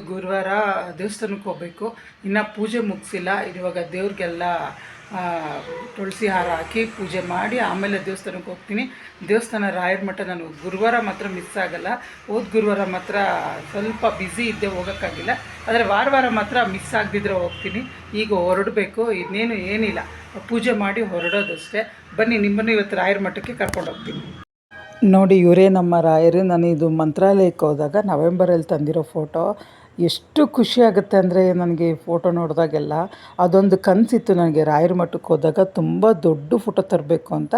ಗುರುವಾರ ದೇವಸ್ಥಾನಕ್ಕೆ ಹೋಗಬೇಕು. ಇನ್ನು ಪೂಜೆ ಮುಗಿಸಿಲ್ಲ. ಇವಾಗ ದೇವ್ರಿಗೆಲ್ಲ ತುಳಸಿ ಹಾರ ಹಾಕಿ ಪೂಜೆ ಮಾಡಿ ಆಮೇಲೆ ದೇವಸ್ಥಾನಕ್ಕೆ ಹೋಗ್ತೀನಿ. ದೇವಸ್ಥಾನ ರಾಯರ ಮಠ ನಾನು ಗುರುವಾರ ಮಾತ್ರ ಮಿಸ್ ಆಗಲ್ಲ. ಗುರುವಾರ ಮಾತ್ರ ಸ್ವಲ್ಪ ಬ್ಯುಸಿ ಇದ್ದೆ, ಹೋಗೋಕ್ಕಾಗಿಲ್ಲ. ಆದರೆ ವಾರ ಮಾತ್ರ ಮಿಸ್ ಆಗದಿದ್ರೆ ಹೋಗ್ತೀನಿ. ಈಗ ಹೊರಡಬೇಕು. ಇನ್ನೇನು ಏನಿಲ್ಲ, ಪೂಜೆ ಮಾಡಿ ಹೊರಡೋದಷ್ಟೇ. ಬನ್ನಿ, ನಿಮ್ಮನ್ನು ಇವತ್ತು ರಾಯರ ಮಠಕ್ಕೆ ಕರ್ಕೊಂಡು ಹೋಗ್ತೀನಿ. ನೋಡಿ, ಇವರೇ ನಮ್ಮ ರಾಯರು. ನಾನು ಇದು ಮಂತ್ರಾಲಯಕ್ಕೆ ಹೋದಾಗ ನವೆಂಬರಲ್ಲಿ ತಂದಿರೋ ಫೋಟೋ. ಎಷ್ಟು ಖುಷಿ ಆಗುತ್ತೆ ಅಂದರೆ ನನಗೆ ಈ ಫೋಟೋ ನೋಡಿದಾಗೆಲ್ಲ. ಅದೊಂದು ಕನಸಿತ್ತು ನನಗೆ, ರಾಯರ ಮಠಕ್ಕೆ ಹೋದಾಗ ತುಂಬ ದೊಡ್ಡ ಫೋಟೋ ತರಬೇಕು ಅಂತ.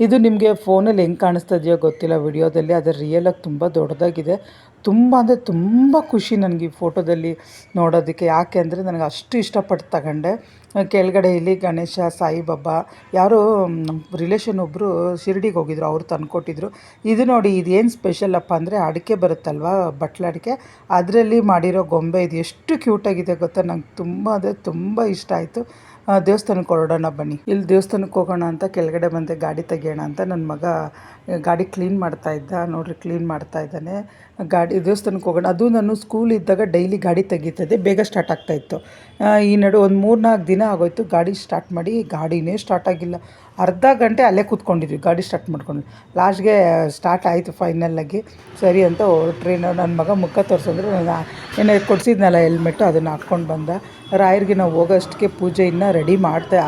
ಇದು ನಿಮಗೆ ಫೋನಲ್ಲಿ ಹೆಂಗೆ ಕಾಣಿಸ್ತದೆಯೋ ಗೊತ್ತಿಲ್ಲ, ವಿಡಿಯೋದಲ್ಲಿ. ಅದು ರಿಯಲಾಗಿ ತುಂಬ ದೊಡ್ಡದಾಗಿದೆ. ತುಂಬ ಅಂದರೆ ತುಂಬ ಖುಷಿ ನನಗೆ ಈ ಫೋಟೋದಲ್ಲಿ ನೋಡೋದಕ್ಕೆ. ಯಾಕೆ ಅಂದರೆ ನನಗೆ ಅಷ್ಟು ಇಷ್ಟಪಟ್ಟು ತಗೊಂಡೆ. ಕೆಳಗಡೆ ಇಲ್ಲಿ ಗಣೇಶ, ಸಾಯಿಬಾಬಾ, ಯಾರೋ ರಿಲೇಷನ್ ಒಬ್ಬರು ಶಿರಡಿಗೆ ಹೋಗಿದ್ರು, ಅವ್ರು ತಂದುಕೊಟ್ಟಿದ್ರು. ಇದು ನೋಡಿ, ಇದೇನು ಸ್ಪೆಷಲಪ್ಪ ಅಂದರೆ ಅಡಿಕೆ ಬರುತ್ತಲ್ವ, ಬಟ್ಲ ಅಡಿಕೆ, ಅದರಲ್ಲಿ ಮಾಡಿರೋ ಗೊಂಬೆ. ಇದು ಎಷ್ಟು ಕ್ಯೂಟಾಗಿದೆ ಗೊತ್ತಾ. ನಂಗೆ ತುಂಬ ಅಂದರೆ ತುಂಬ ಇಷ್ಟ ಆಯಿತು. ದೇವಸ್ಥಾನಕ್ಕೆ ಹೊರಡೋಣ ಬನ್ನಿ. ಇಲ್ಲಿ ದೇವಸ್ಥಾನಕ್ಕೆ ಹೋಗೋಣ ಅಂತ ಕೆಳಗಡೆ ಬಂದೆ, ಗಾಡಿ ತೆಗಿಯೋಣ ಅಂತ. ನನ್ನ ಮಗ ಗಾಡಿ ಕ್ಲೀನ್ ಮಾಡ್ತಾಯಿದ್ದ. ನೋಡಿರಿ, ಕ್ಲೀನ್ ಮಾಡ್ತಾಯಿದ್ದಾನೆ. ಗಾಡಿ ದೇವಸ್ಥಾನಕ್ಕೆ ಹೋಗೋಣ. ಅದು ನಾನು ಸ್ಕೂಲ್ ಇದ್ದಾಗ ಡೈಲಿ ಗಾಡಿ ತೆಗಿತದೆ, ಬೇಗ ಸ್ಟಾರ್ಟ್ ಆಗ್ತಾಯಿತ್ತು. ಈ ನಡು ಒಂದು 3-4 ದಿನ ಆಗೋಯ್ತು ಗಾಡಿ ಸ್ಟಾರ್ಟ್ ಮಾಡಿ. ಗಾಡಿನೇ ಸ್ಟಾರ್ಟ್ ಆಗಿಲ್ಲ. ಅರ್ಧ ಗಂಟೆ ಅಲ್ಲೇ ಕೂತ್ಕೊಂಡಿದ್ವಿ ಗಾಡಿ ಸ್ಟಾರ್ಟ್ ಮಾಡ್ಕೊಂಡು. ಲಾಸ್ಟ್ಗೆ ಸ್ಟಾರ್ಟ್ ಆಯಿತು ಫೈನಲ್ಲಾಗಿ. ಸರಿ ಅಂತ ಹೊರಟ್ರಿ. ನನ್ನ ಮಗ ಮುಖ ತೋರಿಸಿದ್ರೆ, ಏನೋ ಕೊಡಿಸಿದ್ನಲ್ಲ ಹೆಲ್ಮೆಟ್ಟು, ಅದನ್ನು ಹಾಕ್ಕೊಂಡು ಬಂದ. ರಾಯರಿಗೆ ನಾವು ಹೋಗೋಷ್ಟಕ್ಕೆ ಪೂಜೆ ಇನ್ನೂ ರೆಡಿ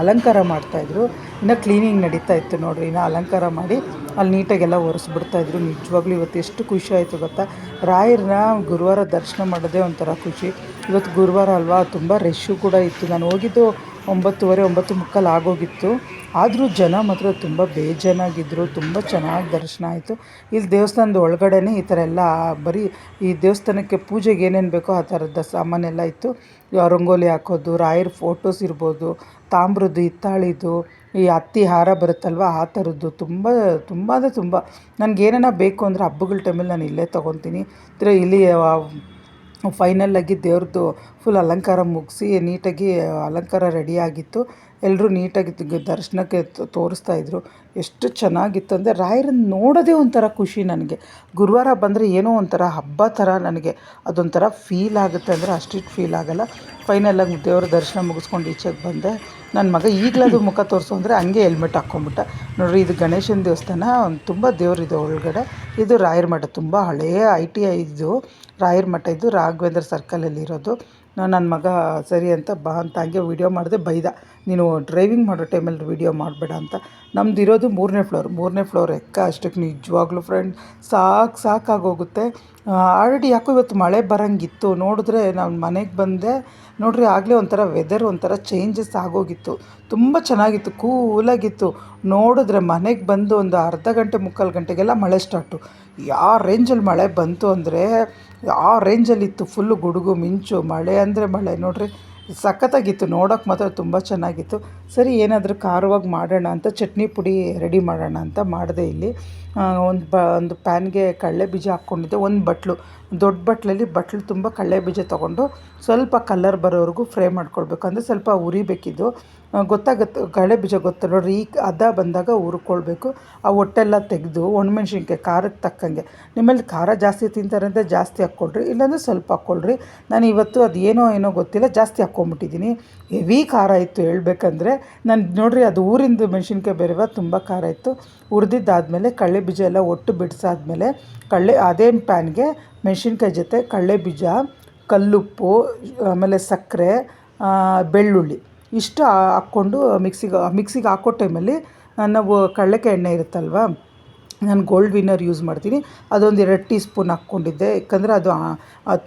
ಅಲಂಕಾರ ಮಾಡ್ತಾಯಿದ್ರು. ಇನ್ನೂ ಕ್ಲೀನಿಂಗ್ ನಡೀತಾ ಇತ್ತು ನೋಡಿರಿ. ಇನ್ನೂ ಅಲಂಕಾರ ಮಾಡಿ ಅಲ್ಲಿ ನೀಟಾಗೆಲ್ಲ ಒರೆಸ್ಬಿಡ್ತಾಯಿದ್ರು. ನಿಜವಾಗ್ಲೂ ಇವತ್ತು ಎಷ್ಟು ಖುಷಿ ಆಯಿತು ಗೊತ್ತಾ. ರಾಯರನ್ನ ಗುರುವಾರ ದರ್ಶನ ಮಾಡೋದೇ ಒಂಥರ ಖುಷಿ. ಇವತ್ತು ಗುರುವಾರ ಅಲ್ವಾ, ತುಂಬ ರಶ್ಶು ಕೂಡ ಇತ್ತು. ನಾನು ಹೋಗಿದ್ದು 9:30, 9:45 ಆಗೋಗಿತ್ತು. ಆದರೂ ಜನ ಮಾತ್ರ ತುಂಬ ಬೇಜಾನಾಗಿದ್ದರು. ತುಂಬ ಚೆನ್ನಾಗಿ ದರ್ಶನ ಆಯಿತು. ಇಲ್ಲಿ ದೇವಸ್ಥಾನದ ಒಳಗಡೆನೇ ಈ ಥರ ಎಲ್ಲ ಬರೀ ಈ ದೇವಸ್ಥಾನಕ್ಕೆ ಪೂಜೆಗೆ ಏನೇನು ಬೇಕೋ ಆ ಥರದ ಸಾಮಾನೆಲ್ಲ ಇತ್ತು. ರಂಗೋಲಿ ಹಾಕೋದು, ರಾಯರ ಫೋಟೋಸ್ ಇರ್ಬೋದು, ತಾಮ್ರದ್ದು, ಹಿತ್ತಾಳಿದು, ಈ ಹತ್ತಿ ಹಾರ ಬರುತ್ತಲ್ವ ಆ ಥರದ್ದು ತುಂಬ ಅಂದರೆ ತುಂಬ. ನನಗೇನಾರ ಬೇಕು ಅಂದರೆ ಹಬ್ಬಗಳ ಟೈಮಲ್ಲಿ ನಾನು ಇಲ್ಲೇ ತೊಗೊತೀನಿ. ಇಲ್ಲಿ ಫೈನಲ್ಲಾಗಿ ದೇವ್ರದ್ದು ಫುಲ್ ಅಲಂಕಾರ ಮುಗಿಸಿ ನೀಟಾಗಿ ಅಲಂಕಾರ ರೆಡಿಯಾಗಿತ್ತು. ಎಲ್ಲರೂ ನೀಟಾಗಿ ದರ್ಶನಕ್ಕೆ ತೋರಿಸ್ತಾಯಿದ್ರು. ಎಷ್ಟು ಚೆನ್ನಾಗಿತ್ತು ಅಂದರೆ ರಾಯರನ್ನು ನೋಡೋದೇ ಒಂಥರ ಖುಷಿ ನನಗೆ. ಗುರುವಾರ ಬಂದರೆ ಏನೋ ಒಂಥರ ಹಬ್ಬ ಥರ ನನಗೆ ಅದೊಂಥರ ಫೀಲ್ ಆಗುತ್ತೆ. ಅಂದರೆ ಅಷ್ಟಿಷ್ಟು ಫೀಲ್ ಆಗೋಲ್ಲ. ಫೈನಲಾಗಿ ದೇವ್ರ ದರ್ಶನ ಮುಗಿಸ್ಕೊಂಡು ಈಚೆಗೆ ಬಂದೆ. ನನ್ನ ಮಗ ಈಗಲದು ಮುಖ ತೋರಿಸು ಅಂದರೆ ಹಂಗೆ ಹೆಲ್ಮೆಟ್ ಹಾಕ್ಕೊಂಬಿಟ್ಟ. ನೋಡಿರಿ, ಇದು ಗಣೇಶನ ದೇವಸ್ಥಾನ, ತುಂಬ ದೇವರಿದೆ ಒಳಗಡೆ. ಇದು ರಾಯರ ಮಠ, ತುಂಬ ಹಳೆಯ ITI ಇದು ರಾಯರ ಮಠ. ಇದು ರಾಘವೇಂದ್ರ ಸರ್ಕಲಲ್ಲಿರೋದು. ನನ್ನ ಮಗ ಸರಿ ಅಂತ ಬಾ ಅಂತ ಹಂಗೆ ವೀಡಿಯೋ ಮಾಡಿದೆ. ಬೈದ, ನೀನು ಡ್ರೈವಿಂಗ್ ಮಾಡೋ ಟೈಮಲ್ಲಿ ವೀಡಿಯೋ ಮಾಡಬೇಡ ಅಂತ. ನಮ್ದು ಇರೋದು 3ನೇ ಫ್ಲೋರ್ ಎಕ್ಕ. ಅಷ್ಟಕ್ಕೆ ನಿಜವಾಗ್ಲೂ ಫ್ರೆಂಡ್ ಸಾಕಾಗೋಗುತ್ತೆ. ಆಲ್ರೆಡಿ ಯಾಕೋ ಇವತ್ತು ಮಳೆ ಬರೋಂಗಿತ್ತು. ನೋಡಿದ್ರೆ ನಾನು ಮನೆಗೆ ಬಂದೆ, ನೋಡ್ರಿ ಆಗಲೇ ಒಂಥರ ವೆದರ್ ಒಂಥರ ಚೇಂಜಸ್ ಆಗೋಗಿತ್ತು. ತುಂಬ ಚೆನ್ನಾಗಿತ್ತು, ಕೂಲಾಗಿತ್ತು. ನೋಡಿದ್ರೆ ಮನೆಗೆ ಬಂದು ಒಂದು ಅರ್ಧ ಗಂಟೆ 3/4 ಗಂಟೆಗೆಲ್ಲ ಮಳೆ ಸ್ಟಾರ್ಟು. ಯಾವ ರೇಂಜಲ್ಲಿ ಮಳೆ ಬಂತು ಅಂದರೆ ಯಾವ ರೇಂಜಲ್ಲಿತ್ತು. ಫುಲ್ಲು ಗುಡುಗು ಮಿಂಚು, ಮಳೆ ಅಂದರೆ ಮಳೆ. ನೋಡಿರಿ, ಸಖತ್ತಾಗಿತ್ತು. ನೋಡೋಕೆ ಮಾತ್ರ ತುಂಬ ಚೆನ್ನಾಗಿತ್ತು. ಸರಿ, ಏನಾದರೂ ಖಾರವಾಗಿ ಮಾಡೋಣ ಅಂತ ಚಟ್ನಿ ಪುಡಿ ರೆಡಿ ಮಾಡೋಣ ಅಂತ ಮಾಡಿದೆ. ಇಲ್ಲಿ ಒಂದು ಪ್ಯಾನ್ಗೆ ಕಡಲೆ ಬೀಜ ಹಾಕ್ಕೊಂಡಿದ್ದೆ. ಒಂದು ದೊಡ್ಡ ಬಟ್ಲು ತುಂಬ ಕಡಲೆ ಬೀಜ ತೊಗೊಂಡು ಸ್ವಲ್ಪ ಕಲರ್ ಬರೋವರೆಗೂ ಫ್ರೈ ಮಾಡ್ಕೊಳ್ಬೇಕು. ಅಂದರೆ ಸ್ವಲ್ಪ ಉರಿಬೇಕಿದ್ದು. ಗೊತ್ತಾಗುತ್ತೆ, ಕಡಲೆ ಬೀಜ ಗೊತ್ತು ನೋಡಿರಿ. ಈ ಅದ ಬಂದಾಗ ಹುರ್ಕೊಳ್ಬೇಕು. ಆ ಹೊಟ್ಟೆಲ್ಲ ತೆಗೆದು ಒಣಮೆಣ್ಸಿನ್ಕಾಯಿ ಖಾರಕ್ಕೆ ತಕ್ಕಂಗೆ, ನಿಮ್ಮಲ್ಲಿ ಖಾರ ಜಾಸ್ತಿ ತಿಂತಾರೆ ಅಂತ ಜಾಸ್ತಿ ಹಾಕ್ಕೊಳ್ರಿ, ಇಲ್ಲಾಂದರೆ ಸ್ವಲ್ಪ ಹಾಕ್ಕೊಳ್ರಿ. ನಾನು ಇವತ್ತು ಅದು ಏನೋ ಗೊತ್ತಿಲ್ಲ, ಜಾಸ್ತಿ ಹಾಕ್ಕೊಂಬಿಟ್ಟಿದ್ದೀನಿ. ಹೆವಿ ಖಾರ ಇತ್ತು ಹೇಳ್ಬೇಕಂದ್ರೆ. ನಾನು ನೋಡಿರಿ, ಅದು ಊರಿಂದ ಮೆಣಸಿನ್ಕಾಯಿ ಬೇರೆವ, ತುಂಬ ಖಾರ ಇತ್ತು. ಹುರಿದಿದ್ದಾದಮೇಲೆ ಕಡಲೆ ಬೀಜ ಎಲ್ಲ ಒಟ್ಟು ಬಿಡಿಸಾದ್ಮೇಲೆ ಅದೇ ಪ್ಯಾನ್ಗೆ ಮೆಣಸಿನ್ಕಾಯಿ ಜೊತೆ ಕಡಲೆ ಬೀಜ, ಕಲ್ಲುಪ್ಪು, ಆಮೇಲೆ ಸಕ್ಕರೆ, ಬೆಳ್ಳುಳ್ಳಿ ಇಷ್ಟು ಹಾಕ್ಕೊಂಡು ಮಿಕ್ಸಿಗೆ ಹಾಕೋ ಟೈಮಲ್ಲಿ ನಾವು ಕಡಲೆಕಾಯಿ ಎಣ್ಣೆ ಇರುತ್ತಲ್ವ, ನಾನು ಗೋಲ್ಡ್ ವಿನ್ನರ್ ಯೂಸ್ ಮಾಡ್ತೀನಿ. ಅದೊಂದು 2 ಟೀ ಸ್ಪೂನ್ ಹಾಕ್ಕೊಂಡಿದ್ದೆ. ಯಾಕಂದರೆ ಅದು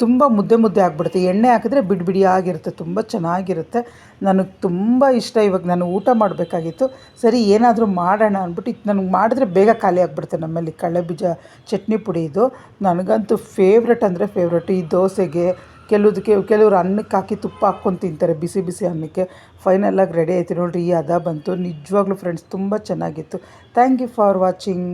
ತುಂಬ ಮುದ್ದೆ ಆಗಿಬಿಡುತ್ತೆ. ಎಣ್ಣೆ ಹಾಕಿದ್ರೆ ಬಿಡಿಯಾಗಿರುತ್ತೆ, ತುಂಬ ಚೆನ್ನಾಗಿರುತ್ತೆ. ನನಗೆ ತುಂಬ ಇಷ್ಟ. ಇವಾಗ ನಾನು ಊಟ ಮಾಡಬೇಕಾಗಿತ್ತು. ಸರಿ, ಏನಾದರೂ ಮಾಡೋಣ ಅಂದ್ಬಿಟ್ಟು ನನಗೆ ಮಾಡಿದ್ರೆ ಬೇಗ ಖಾಲಿ ಆಗಿಬಿಡುತ್ತೆ. ನಮ್ಮಲ್ಲಿ ಕಡಲೆ ಬೀಜ ಚಟ್ನಿ ಪುಡಿ ಇದು ನನಗಂತೂ ಫೇವ್ರೆಟ್ ಅಂದರೆ ಫೇವ್ರೆಟ್. ಈ ದೋಸೆಗೆ, ಕೆಲವರು ಅನ್ನಕ್ಕೆ ಹಾಕಿ ತುಪ್ಪ ಹಾಕ್ಕೊಂಡು ತಿಂತಾರೆ, ಬಿಸಿ ಅನ್ನಕ್ಕೆ. ಫೈನಲಾಗಿ ರೆಡಿ ಆಯಿತು ನೋಡಿರಿ. ಈ ಹದ ಬಂತು. ನಿಜವಾಗ್ಲೂ ಫ್ರೆಂಡ್ಸ್ ತುಂಬ ಚೆನ್ನಾಗಿತ್ತು. Thank you for watching.